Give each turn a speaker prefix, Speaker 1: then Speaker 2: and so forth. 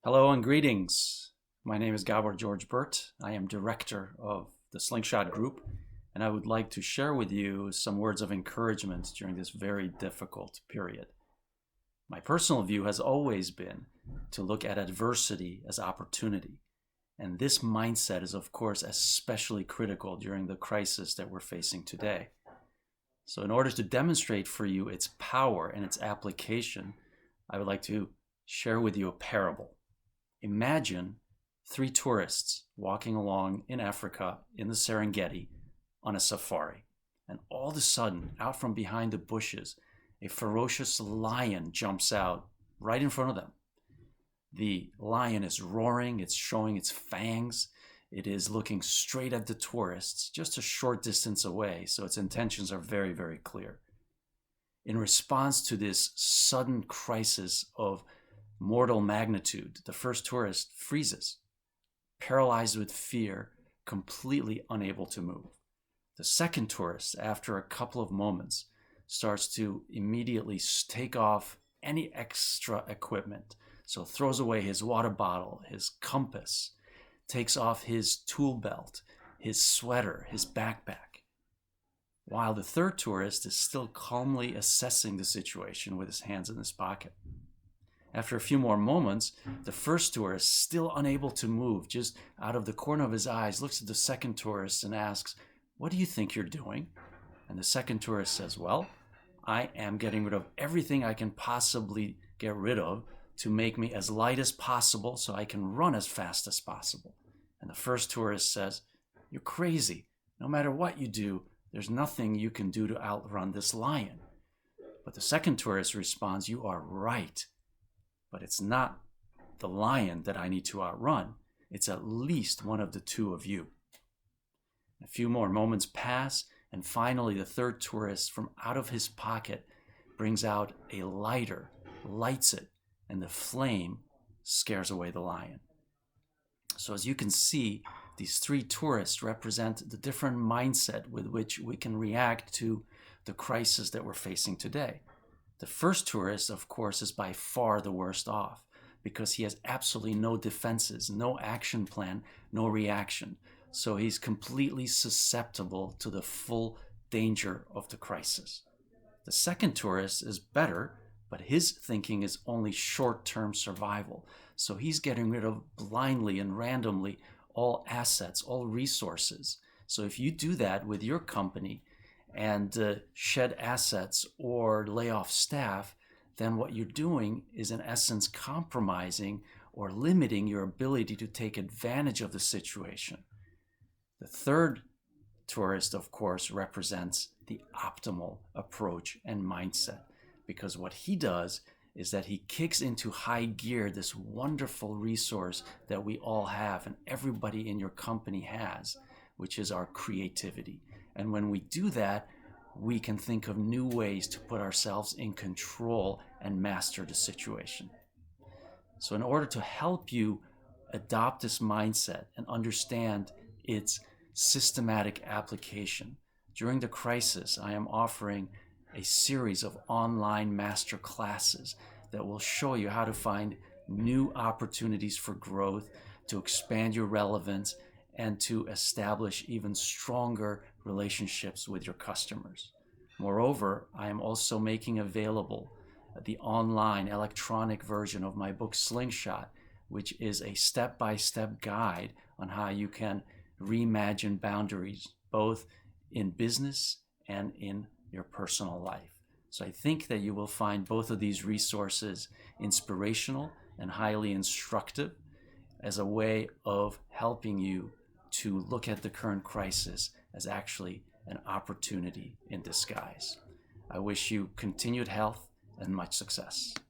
Speaker 1: Hello and greetings. My name is Gabor Burt. I am director of the Slingshot Group, and I would like to share with you some words of encouragement during this very difficult period. My personal view has always been to look at adversity as opportunity, and this mindset is, of course, especially critical during the crisis that we're facing today. So, in order to demonstrate for you its power and its application, I would like to share with you a parable. Imagine three tourists walking along in Africa in the Serengeti on a safari. And all of a sudden, out from behind the bushes, a ferocious lion jumps out right in front of them. The lion is roaring, it's showing its fangs, it is looking straight at the tourists, just a short distance away, so its intentions are very, very clear. In response to this sudden crisis of mortal magnitude, the first tourist freezes, paralyzed with fear, completely unable to move. The second tourist, after a couple of moments, starts to immediately take off any extra equipment. So throws away his water bottle, his compass, takes off his tool belt, his sweater, his backpack, while the third tourist is still calmly assessing the situation with his hands in his pocket. After a few more moments, the first tourist, still unable to move, just out of the corner of his eyes, looks at the second tourist and asks, "What do you think you're doing?" And the second tourist says, "Well, I am getting rid of everything I can possibly get rid of to make me as light as possible so I can run as fast as possible." And the first tourist says, "You're crazy. No matter what you do, there's nothing you can do to outrun this lion." But the second tourist responds, "You are right. But it's not the lion that I need to outrun. It's at least one of the two of you." A few more moments pass, and finally the third tourist, from out of his pocket, brings out a lighter, lights it, and the flame scares away the lion. So as you can see, these three tourists represent the different mindset with which we can react to the crisis that we're facing today. The first tourist, of course, is by far the worst off because he has absolutely no defenses, no action plan, no reaction. So he's completely susceptible to the full danger of the crisis. The second tourist is better, but his thinking is only short-term survival. So he's getting rid of blindly and randomly all assets, all resources. So if you do that with your company, and shed assets or lay off staff, then what you're doing is in essence compromising or limiting your ability to take advantage of the situation. The third tourist, of course, represents the optimal approach and mindset, because what he does is that he kicks into high gear this wonderful resource that we all have and everybody in your company has, which is our creativity. And when we do that, we can think of new ways to put ourselves in control and master the situation. So in order to help you adopt this mindset and understand its systematic application, during the crisis, I am offering a series of online master classes that will show you how to find new opportunities for growth, to expand your relevance, and to establish even stronger relationships with your customers. Moreover, I am also making available the online electronic version of my book Slingshot, which is a step-by-step guide on how you can reimagine boundaries, both in business and in your personal life. So I think that you will find both of these resources inspirational and highly instructive as a way of helping you to look at the current crisis as actually an opportunity in disguise. I wish you continued health and much success.